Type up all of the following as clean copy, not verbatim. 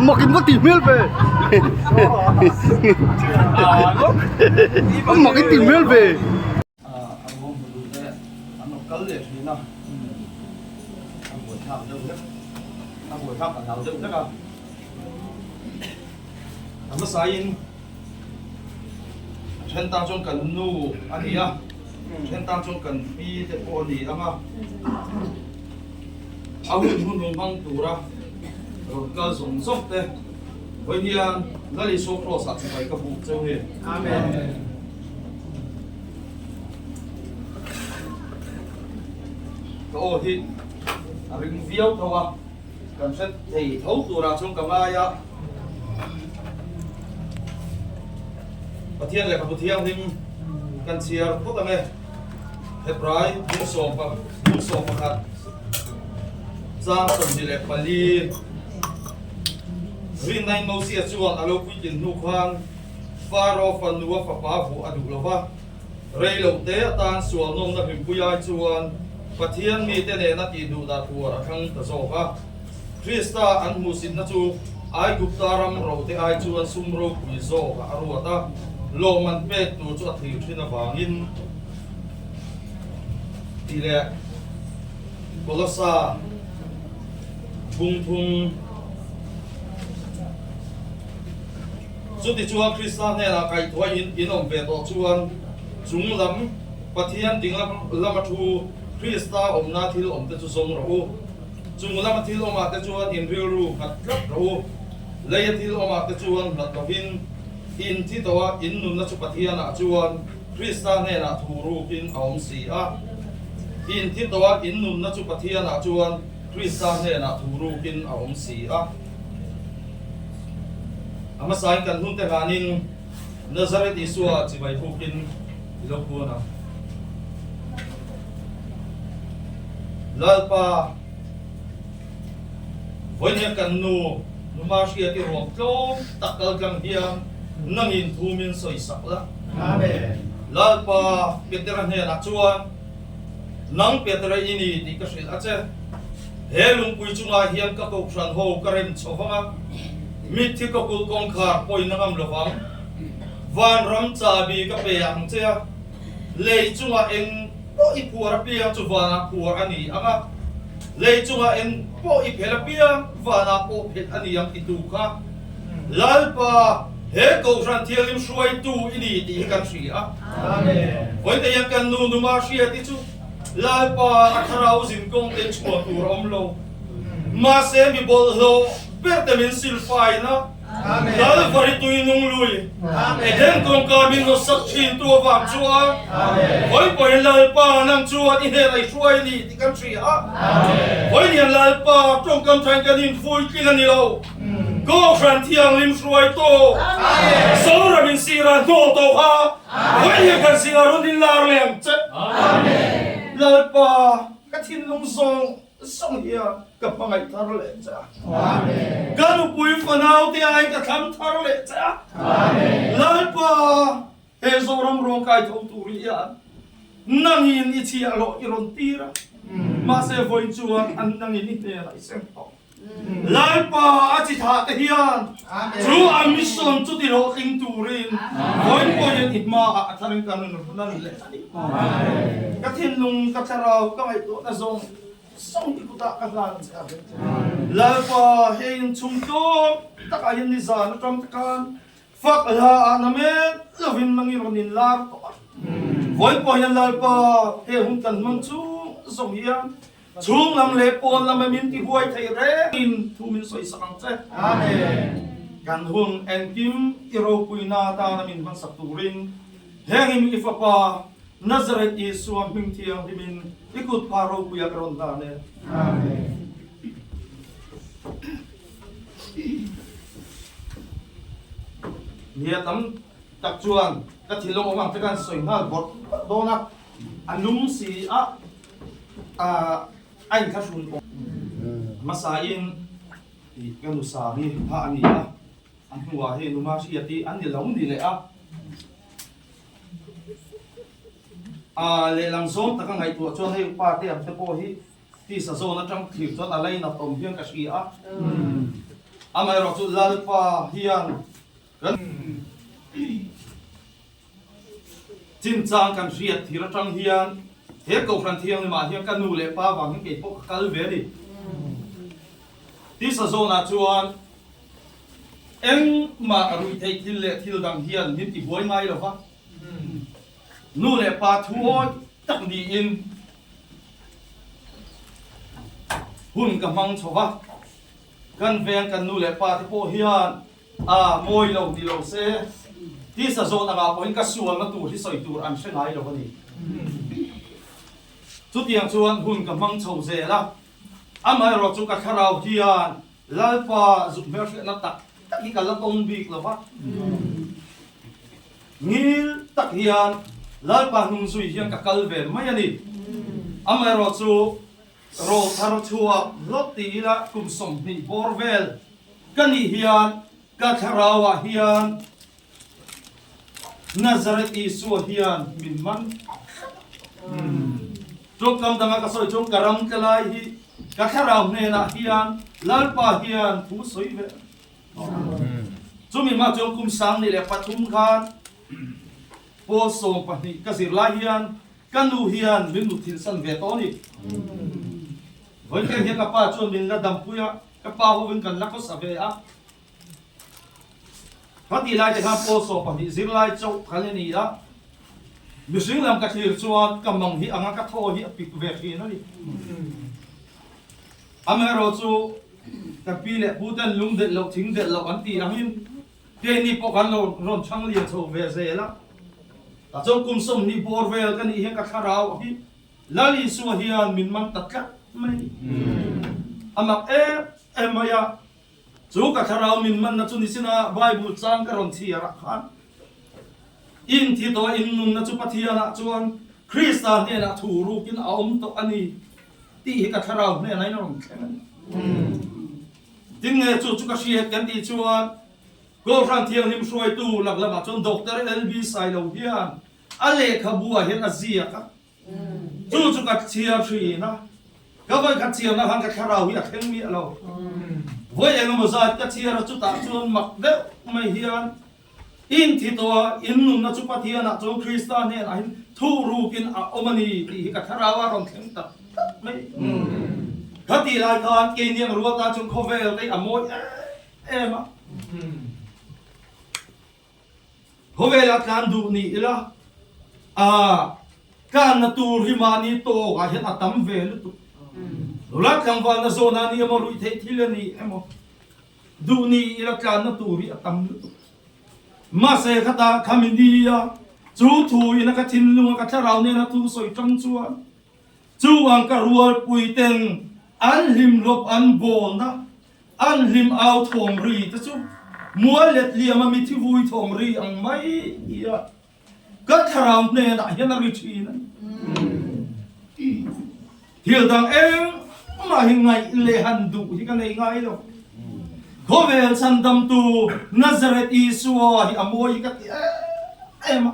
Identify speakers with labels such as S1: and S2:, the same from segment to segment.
S1: makin mo timel be. Makin timel be.
S2: Ang bulude, ano kalle na. Ang buhay hap daw na. Ang buhay hap ang daw na ka. Ang masayin. Sentang chung kan nu aniya. Sentang chung kan pi te po ni ama. Ahun hun bang tura. Ka song sok te. Với nhà là lý số pro sạch phải các vụ châu hiền. Amen. Ô thì mình viết thôi à. Cần sẽ thì thấu tụ ra trong cả ai á. Và thiên là các thiên thì cần chia tốt lắm nghe. Hết rồi muốn sổ mà hạt. Ra tầm gì lại phải đi. Rin nai no sia chuan alo puitin nu khang faro fan nuwa fa pa vu adu lova reilo te tan sual nom na him puya chuan pathian mi te ne na ti du da tuara khang ta so ka Krista an musin na chu ai guptaram ro te ai chuan sumro pui zo ka arwata lo man pe tu chu athi thina wangin tile kolosa bung bung Chú thì chuan Krista này là cái thôi in ông về tổ chuan chúng lắm pathian tiếng làm thu Krista ông na thil ông te chu song ro chúng làm thil ông te chuan in real ru hat rap ro lấy thil ông te chuan lat lovin in thi to in nun na chu pathian a chuan Krista này là thu ru in ông si a in thi to in nun na chu pathian a chuan Krista này là thu ru in ông si a ama sain kan hun te ganin Nazareth Isua chi bai hukin iloku na lalpa voinya kan nu numasia ti rom tlo takal kang hiam nangin thumin soi sakla amen lalpa petra ne na chuan nang petra ini ti kasil ache helung pui chunga hiam ka ko kran ho karen chowanga mit thi ko kul kong khar poi nangam lovang van ram cha bi ka pe ang chea lei chunga en po I puar pia chu vana puar ani anga lei chunga en po I phela pia vana po phet ani yang itu kha lalpa he ko ran thielim shuai tu ini ti kan ri a amen oi te yang kan nu ma ria ti chu lalpa atharau zin kong ten chmo tu rom lo ma se mi bol lo Pertemin silfai na, dal vari tu inung lui, eden kong kami no sakchin tu avang chua, hoi poi lalpa nang chua inerai shuai ni tikan tria, hoi nian lalpa trong kam tang kanin fui kinan nilo, go fran tiang lim shuai to, sora min sira no to ha, hoi nian kan singarun din lar leng che, lalpa katin lung song hiya kapangai tarle cha amen ganu pui fanau ti ai ka tham tarle cha amen lalpa he zoram ro kai thong turiya nangin ichi alo iron tira ma se voi chuan an nangin ni te lai sem to lalpa achi tha te hian chu a mission chu ti ro king turin voi ko yen itma a tharin kanun nan le amen ka thin lung ka charau ka mai to na zong song di ko ta kagan sa lalpa hein chungto takayan ni zan tram takan fak la anamen lovin mangironin lar to voi po yan lalpa he hun kan mang chu song hian chung lam le pon lam min ti huai thai re in thu min soi sakang che amen kan hun en kim iro puina ta na min man sak turin hengim ifapa Nazareth Isua ming tiang dimin ikut paro kuya karon dane amen niya tam takjuan kathilong omang tekan soingal bot dona anum si a ai khasun ko masain ikanu sari ha ania an huwa he numa siati an nilong dile a le lang zon ta ka ngai tu chuan hei pa te am te po hi ti sa zon atang thir chuan alai na tom hian ka sia amai ro chu lalpa hian kan chin chang kan riat thira tang hian he ko fran thiang ma hian kan nu le pa wang ke po kal ve ni ti sa zona chuan eng ma rui thei thil le thil dang hian min ti boi ngai lo fa nu le pa thuoi tak ni in hun ka mang chowa kan veng kan nu le pa ti po hian a moi lo di lo se ti sa zona ga point ka sual na tu hi soi tur an hrengai lo ni chu tiang chuan hun ka mang chho ze la amai ro chu ka kharau hian lalpa zu mer na tak tak hi ka la ton bik lo fa ngil tak hian lalpa nung sui hian ka kal ve mai ani amai ro chu ro thar chua lot ti la kum som ni borvel kani hian ka kharawa hian Nazareth Isu hian min man chung kam danga ka soi chung karam kalai hi ka kharau ne na hian lalpa hian thu soi ve chumi ma chung kum sang ni le pathum khan po som pa ni ka sir lai hian kanu hian min nu thin san ve to ni voi ke hi ka pa chun min la dam puya ka pa ho vin kan la ko sa ve a Hati lai te khan po so pa ni zir lai chau khani ni da Mishing lam ka thir chuan kamang hi anga ka tho hi apik ve khi na ni Amero chu ka pi le putan lung de lo thing de lo an ti angin ke ni po kan lo ron chang lian cho ve ze la ta chong kum som ni bor vel kan ni he ka kharau hi lali su hian min man tatka mai amak maya chu ka kharau min man na chu ni sina bible chang ka ron thi ara khan in thi to in nun na chu pathia na chuan Christian ne na thu ru kin aom to ani ti ka kharau ne nai ron khen ting ne chu ka hriat kan ti chuan go fran thiang nim shuai tu lak lama chon doctor LB sai lo hian ale khabua hen azia ka chu ka chia thri na ka vai ka chia na han ka kharau hi a khen mi lo voi engam za ka chia ra chu ta chuan mak de mai hian in thi to in nun na chu pathia na chu Christian ne a thu ru kin a omani ti ka tharawa ron khen ta mai khati lai khan ke niang ruwa ta chung khovel te amoi ema khovel a kan du ni ila a kan na tur himani to ga hen atam vel tu Lula kang wal na zona ni amo rui thei thila ni emo du ni ila kan na turi atam lu ma se khata khamini ya chu thu ina ka thin lunga ka tharau ne na tu soi tang chuan chu ang ka rual pui teng an lim lop an bon na an lim au thom ri ta chu mual let liam mi thi vui thom ri ang mai ya ka tharau ne na hian ri thi na Hiel dang ma hingai le handu hi kan nei ngai lo khovel sandam tu Nazareth Isu hi amoi ka ti ema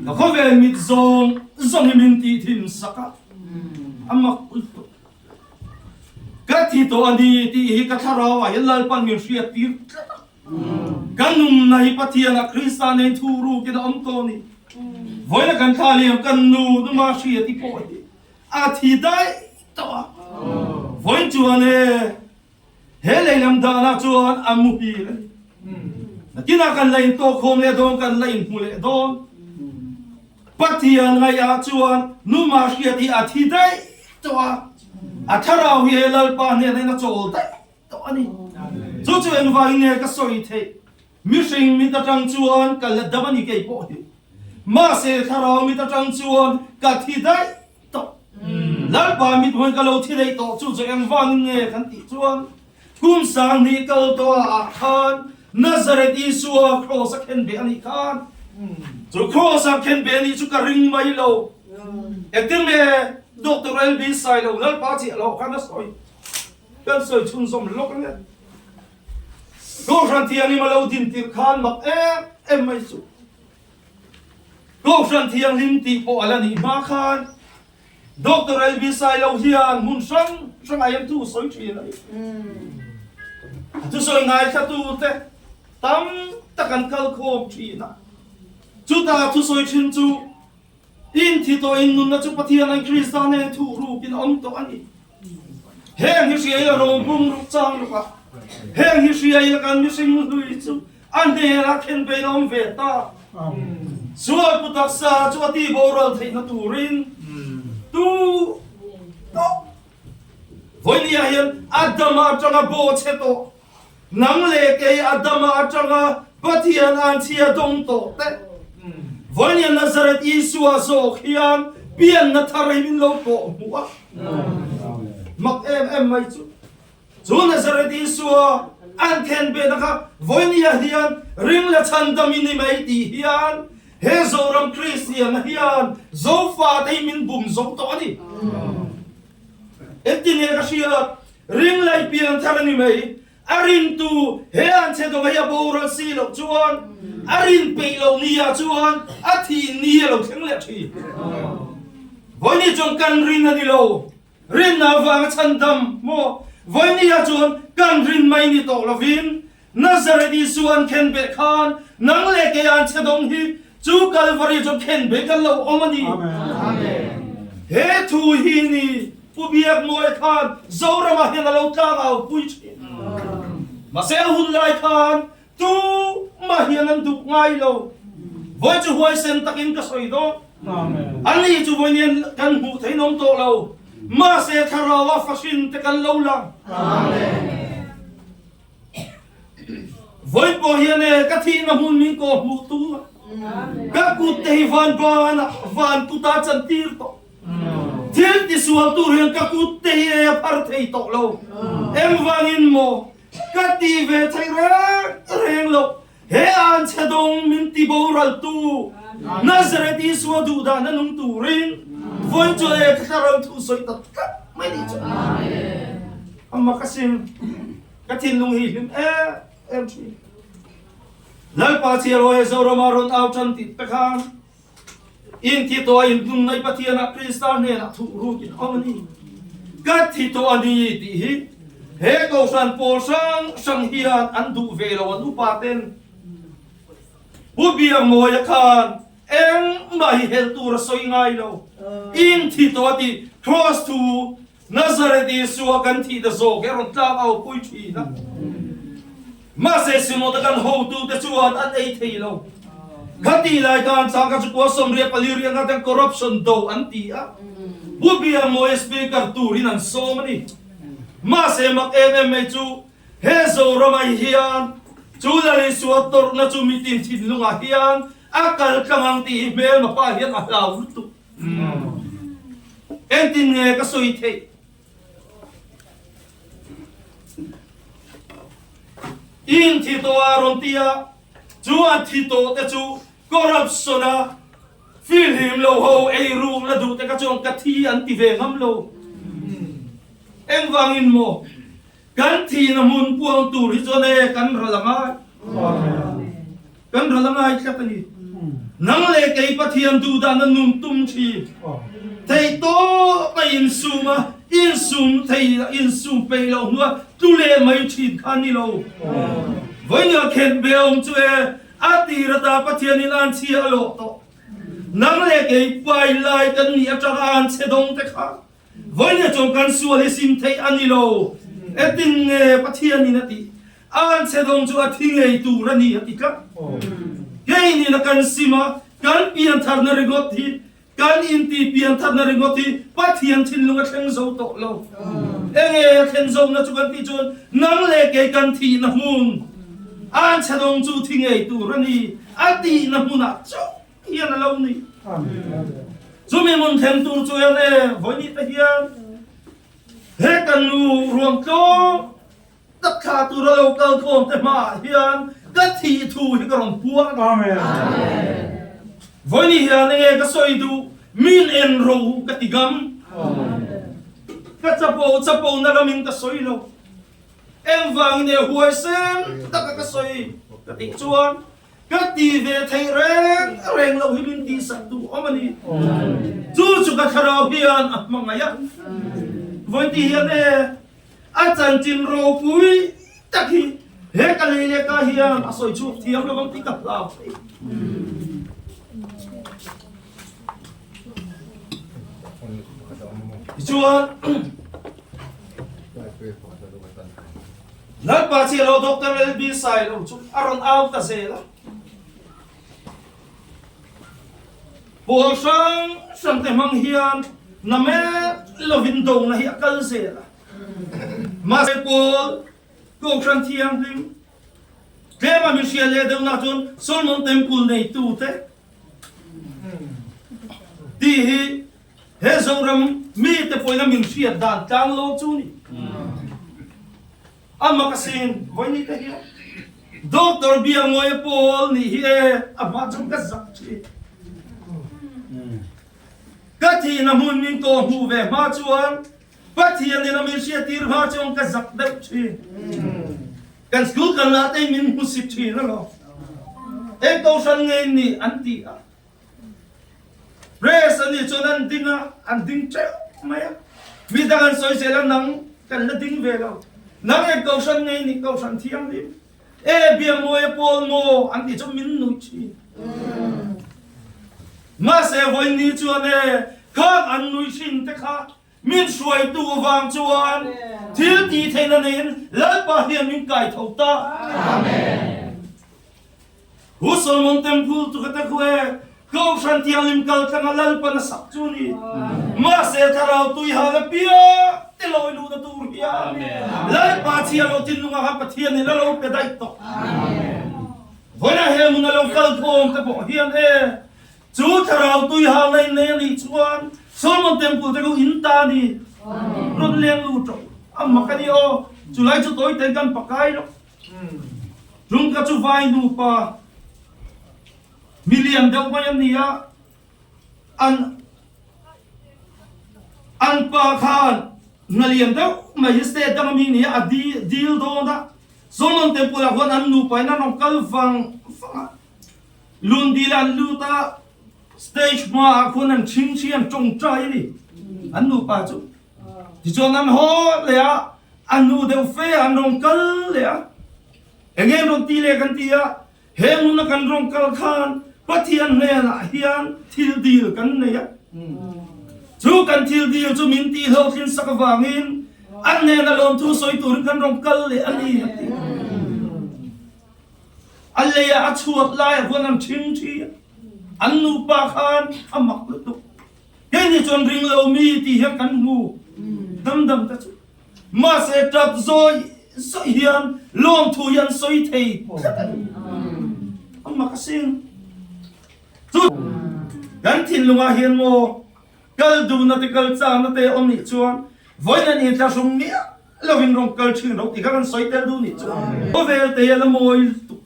S2: ka khovel mit zong min ti thin saka amak ka ti to ani ti hi ka tharawa yelal pan mi hriat ti kanum nai pathiana Christian nei thuru kin om to ni voina kan thaliam kan nu ma hriat ti po a thi dai to voin chuane hele lam dana chuan amuhi na kina kan lain to khom le don kan lain mu le don pathian ngai a chuan nu ma hriat ti a thi dai to a tharau hi lal pa ne na chol dai to ani chu chu en vai ne ka soi the mi sing mi ta tang chuan kal damani ke po ma se tharau mi ta tang chuan ka thi dai lal pa mit hoi ka lo thi dei to chu chu em van nge kan ti chuan kum sang ni kal to a khan Nazareth Isu cross khen be ani khan chu cross khen be ani chu ka ring mai lo ekting me Dr. LB sai lo lal pa chi lo khan soi kan soi chun som lok ne go fran ti ani ma lo din tir khan mak em mai chu go fran ti ang lim ti po ala ni ma khan Dr. LB sai lo hian mun sang ayam tu soi chi lai tu soi ngai kha tu te tam takan kal khom thi na chu ta tu soi thin chu in thi to in nun na chu pathian an kristan e thu ru pin om to ani heng hi sia ya ro bung ru chang ru ka heng hi sia ya kan mi sing hui chu an de la khen be nom ve ta suwa putak sa chu ti boral thei na turin tu to voinia hian adama changa bo che to nang le ke adama changa pathian an chia dong to te voinia Nazareth Isua so khian pian na tharai min lo ko muwa mak em mai chu Nazareth Isua an khen be na kha voinia hian ring la chan dam in mai ti hian he zoram Christian hian zo fa dai min bum zo to ani etine ka sia ring lai pian tharani mai arin tu he an che do ya boral si lo chuan arin pe lo nia chuan athi nia lo theng le thi voini chong kan rin ani lo rin na wang chan dam mo voini ya chuan kan rin mai ni to lovin Nazareth Isuan khen be khan nang le ke an che dong hi chu Calvary jo khen be kan lo omani amen he thu hi ni pu biak moi khan zora ma hian lo tang au pui chi ma se hun lai khan tu ma hian an du ngai lo voi chu huai sen takin ka soi do amen ani chu voi nian kan hu thei nom to lo ma se tharawa fashin te kan lo lang amen voi po hian e ka thi na hun min ko mu tu ka ku te van tu ta chan tir to thil ti sual tu rian ka ku te e par thei to lo em wangin mo ka ti ve thai reng lo he an chadong min ti boral tu Nazareth Isua du da na nung tu rin voi cho e ka tarang tu soi ta ka mai ni cho amen amma kasim ka tin lung hi em chi lal pa chi ro e zo ro maron au chan ti pe khan in thi to in dung nai pathian a kristan ne na thu ru kin omani ka thi to ani ti hi he ko san po sang hian an du ve lo an upa ten bu biang mo ya khan em mai hel tu ra soi ngai lo in thi to ti cross to Nazareth Isua kan thi da zo ke ron tla au pui thi na ma se simo ta kan ho tu te chuan an ei thei lo khati lai kan sang ka chu ko som ria paliria nga ta corruption do an ti a bu biang mo speaker tu rin an so mani ma se mak em chu he zo ramai hian chu la li suat tor na chu mitin thin lunga hian akal klangang ti mel ma pa hian a lau tu en tin nge ka soi the in thi to aron tia chu a thi to te chu corruption a feel him lo ho ei room la du te ka chong ka thi an ti ve ngam lo em wangin mo kan thi na mun puang tu ri chone kan ralangai kan ralangai khatani nang le kei pathian du da na num tum thi thei to pa in suma in sum thei in sum pe lo nuwa tu le mai thi khani lo voi nya khen be om chu e ati ra ta pathian in an chi alo to nang le kei pai lai kan ni atanga an che dong te kha voi nya chong kan su le sim thei ani lo etin nge pathian ni na ti an che dong chu a thingei tu ra ni ati ka kei ni na kan sima kan pian thar na rigot thi kan in ti pian thar na rigot thi pathian thin lunga thleng zo to lo enge khen zo na chu kan ti chon nang le ke kan thi na hun an che dong chu thingei tu ra ni ati na huna cho hian na lo ni chu me mun them tu chu ya le voi ni ta hian he kan nu ruam to tất cả tu ra lo kal khom te ma hian ka thi thu hi ka ron puak amen voi ni hian nge ka soi du min en ro ka tigam ka chapo na ramin ka soi lo em wang ne huai sen ta ka soi ka ti chuan ka ti ve thei reng lo hi min ti sa tu omani chu ka tharau hian a mangaya voi ti hian e a chan chin ro pui tak hi he ka le ka hian a soi chu thiam lo bang ti ka la chuan lat pa chi lo doctor LB sai lo chu aron out ta se la Bộ sang te mang hian na me lovin do na hi akal se la ma se po ko sang thiam lim te ma mi sia le de na chun Solomon temple nei tu te ti hi he zoram mi te poina min sia dan tang lo chu ni amma kasin voi ni te hi doctor bia ngoi pol ni hi a ma chung ka zak chi cái thì là muốn mình tổ hù về ma chuan, cái thì là mình sẽ tìm ma chuan cái giặc đẹp chi, cái school cái là tay mình muốn xịt chi nó lo, em câu sang nghe ni anh ti à, race anh cho nên anh tính chết mày, vì ta anh soi sẽ là nắng cái là tính về đâu, nắng em câu sang nghe ni câu sang thiang đi, em biếng ngồi pol ngô anh ti cho mình nuôi chi. Mà sẽ với ní chuan nè khác ăn nuôi sinh thế khác mình suy tu vàng chuan thiếu tí thế nên lấy ba hiền mình cải thấu ta amen hú Solomon temple tu kata kue câu san tiang lim kal kang lal pa na sak chu ni mà sẽ tharau tui ha la pia te loi lu na tu ria lấy ba chia lo tin lunga ha pathian ni la lo pe dai to amen voi na he mun lo kal thom ta bo hian chú thảo tôi hàng này này đi chuan Solomon temple te ko inta ni rốt leng lu trâu amma cái đi ô chú lại chú tôi tên gan pakai đó rung ka chú vai nu pa million đâu mà em nia an pa khan ngalian đâu mà este dang mi nia a deal do da Solomon temple a kon an nu pa na nong kal vang lun dilan lu ta stage mà con anh chính chiang trồng trái đi anh nu pa chú thì cho anh ho lẽ anh nu đều phê anh rong cân lẽ anh em rong ti lẽ căn tia hem nu na căn rong cân khan bắt thiên nè là hiền thiêu deal căn này chú căn thiêu deal chú min ti hậu thiên sắc vàng in anh nè là lon thu soi tu căn rong cân lẽ anh đi anh lẽ à chuột lại con anh chính chiang anh nu pa khan amak tu cái gì chọn ring lâu mi thì hiệp cắn ngu đâm đâm ta chú mà sẽ tập rồi soi hiền long thu hiền soi thầy amak xin chú gắn thìn lunga hiền mô cal du na te cal cha na te om ni chuan voi na ni ta sung ni lovin rong cal chin ro ti kan soi tel du ni chuan o vel te la moi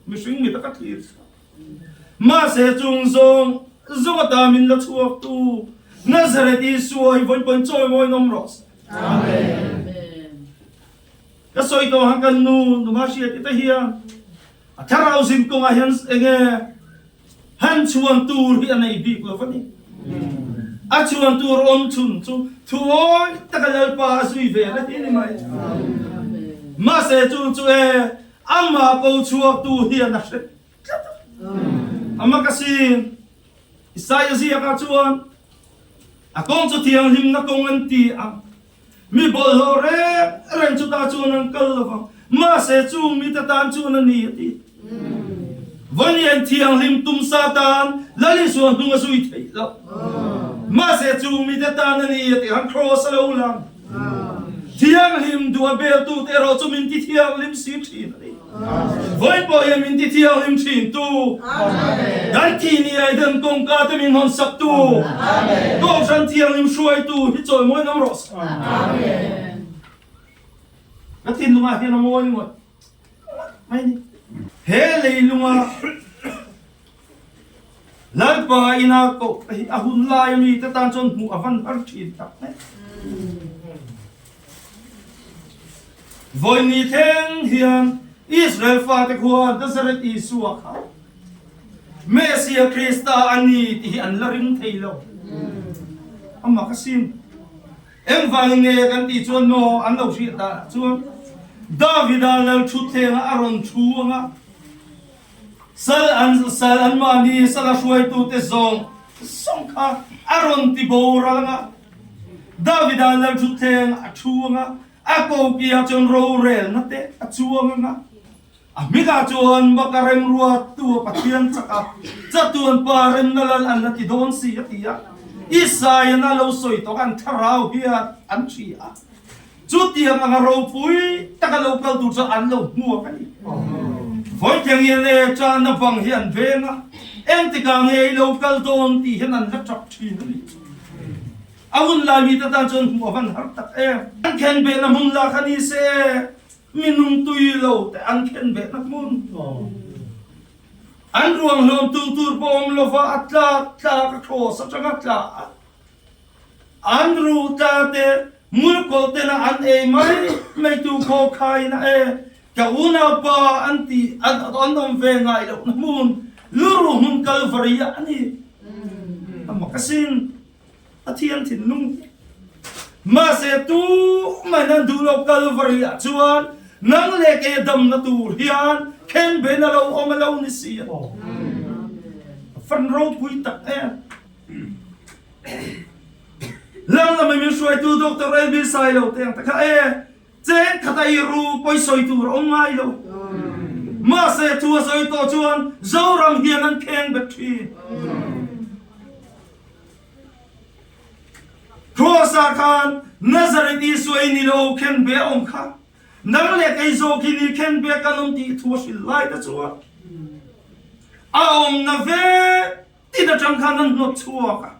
S2: mi swing mi ta ka thir mà sẽ chung zong zong ta min la chuak tu Nazareth Isua voi pon choi moi nom ros amen ka soi to hang kan nu ma sia ti ta hian a tharau sin ko nga hian enge han chuan tur hi anei bi ko vani a chuan tur om chun chu thuoi ta ka lal pa sui ve la ti ni mai ma se chu e amma po chuak tu hian na se amma kasi Isaiah zia ka chuan a kong chu thiang lim na kong an ti a mi bol ho re ren chu ta chuan an kal lo ma se chu mi ta tan chu na ni ti vani an thiang lim tum satan lali suan hnung sui thei lo ma se chu mi ta tan ni ti han cross lo lang thiang lim du a bel tu te ro chu min ti thiang lim si thi ni voi po yam in ti thiang lim thin tu dan thi ni ai dan kong ka te min hon sak tu ko san thiang lim shuai tu hi choi moi nam ros amen na tin lunga hi na moi ngot mai ni he le lunga lai pa ina ko a hun lai mi ta tan chon mu avan har thi tak ne voi ni theng hian Israel fa te khua Nazareth Isua kha Messiah Christa ani ti an la ring thailo amma kasim em vang ne kan ti chuan no an lo si ta chuan David al thu the nga aron thu nga sal an mani sala shuai tu te zong kha aron ti bora nga David al thu the nga thu nga ako kia chon ro rel na te achuang nga amiga chon bakarem ruat tu pathian chaka chatuan parem nalal an na ti don si atia Isaya na lo soi to kan tharau hiat an chia chút tiếng nga ro pui ta lo kal tu cho an lo mua cái voi tiếng yên le cha na vang hian ve nga em ti ka nge lo kal ton ti hian an chak thi ni awun la mi ta chon mu van har tak em an khen be na mun la khani se minung tui lo te an khen be na mun an ruang lom tu tur pom lo va atla ka kho sa changa tla an ru ta te mul ko te na an e mai tu kho khai na e ka una pa anti an dom ve ngai lo na mun luru hun kalvaria ani amakasin athian thin nung ma se tu manan du lo kalvaria chuan nang le ke dam na tur hian khen be na lo om lo ni si fan ro pui tak e lang la mai mi shuai tu doctor elbi sai lo teng ta kha e chen khatai ru poi soi tu ro ngai lo ma se tu soi to chuan zoram hian an khen be thi Rosa khan Nazareth isoi ni lo khen be om kha nang le kai zo ki ni khen be kanum ti thu sil lai ta chuwa a om na ve ti da chang khan no chuwa ka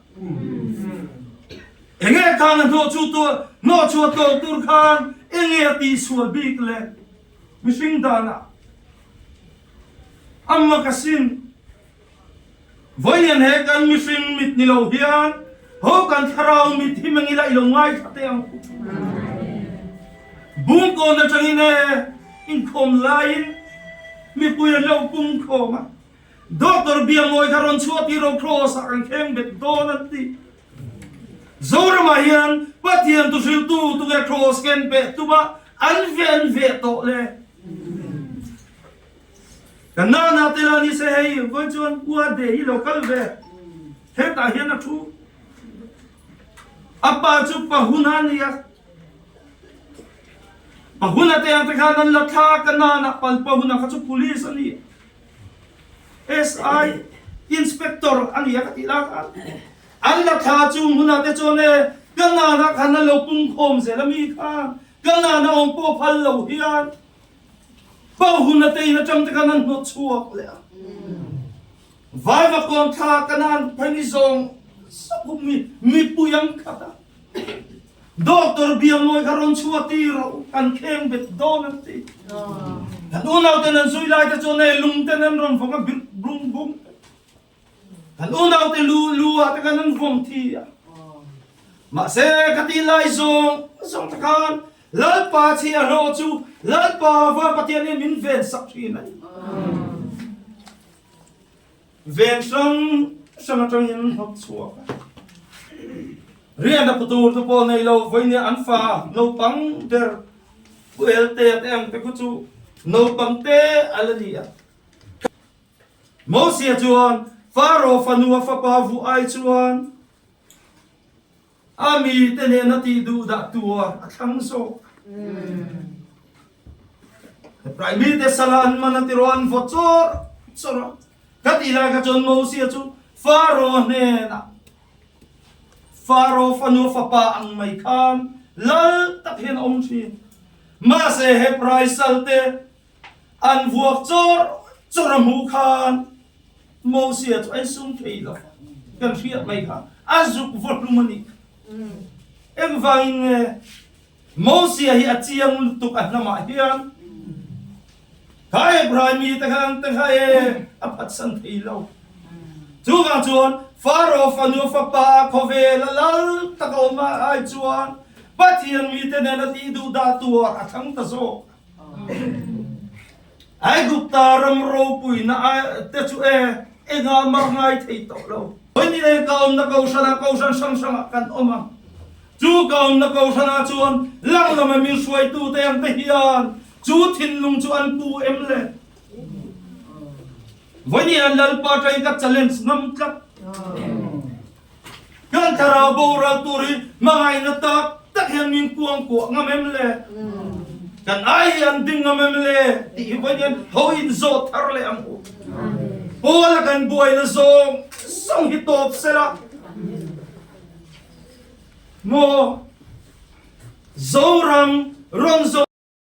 S2: enge khan no chu to no chu to tur khan enge ti sual big le mishing dana amma kasin voyen he kan mishing mit ni lo hian ho kan tharau mit himangila ilongai thate ang bung ko na changine in khom lain mi puya lo bung ko ma doctor bia moi karon chuati ro cross ang khem bet donati zora ma hian pathian tu sil tu ge cross ken pe tu ba an ve to le kana na telani se hei voi chuan ua de hi lo kal ve he ta hian na thu apa chu pa hunania pahuna te ang takhanan latha kanana palpahuna khachu police ani SI inspector ani yakatilakan an latha chu huna te chone kanana khana lo pung khom se lami kha kanana ong po phal lo hian pahuna te na cham takhanan no chuak le vai va kon tha kanan phanizong sabumi mi puyang khata Doctor biang moi karon chuati ro kan khem bet donati kan unaw tenan sui lai ta chone lung tenan ron fonga brum bum kan unaw te lu ta kanan vom thi ma se katilai zong ta kan lal pa chi a ro chu lal pa va patian ni min ven sak thi nai ven sang tang yin hok chua rian da putur tu pol nei lo voi ni an fa no pang der el te em te ku chu no pang te alania Mosia chuan faro fanua fa pa vu ai chuan ami te ne na ti du da tua athang so private te salan man ti ron vo chor katila ka chon Mosia chu faro ne na Faro fanu fa pa ang may khan lal takhin om chin ma se he price salte an vuak chor mu khan mo sia to ai sum thei lo kan fiat mai kha azuk volumani em vain mo sia hi achiang tu kan lama hian kai brahmi takhan takhai apat san thei lo chu ga chuan Faro fanu fa pa khove lal takoma ai chuan pathian mi te na ti du da tu athang ta zo ai gupta ram ro pui na te chu e nga ma ngai thei to lo hoi ni le kaum na kausan sang kan oma chu kaum na kausana chuan lang lam mi suai tu te ang te hian chú thiên lung chú an pu em le với nhà lalpa trai các challenge ngâm cắt kan thara bora turi mangai na tak hian min kuang ko ngam em le kan ai an ding ngam em le ti vayen ho in zo thar le ang Hola kan buhay na song hitop sila mo zoram ronzo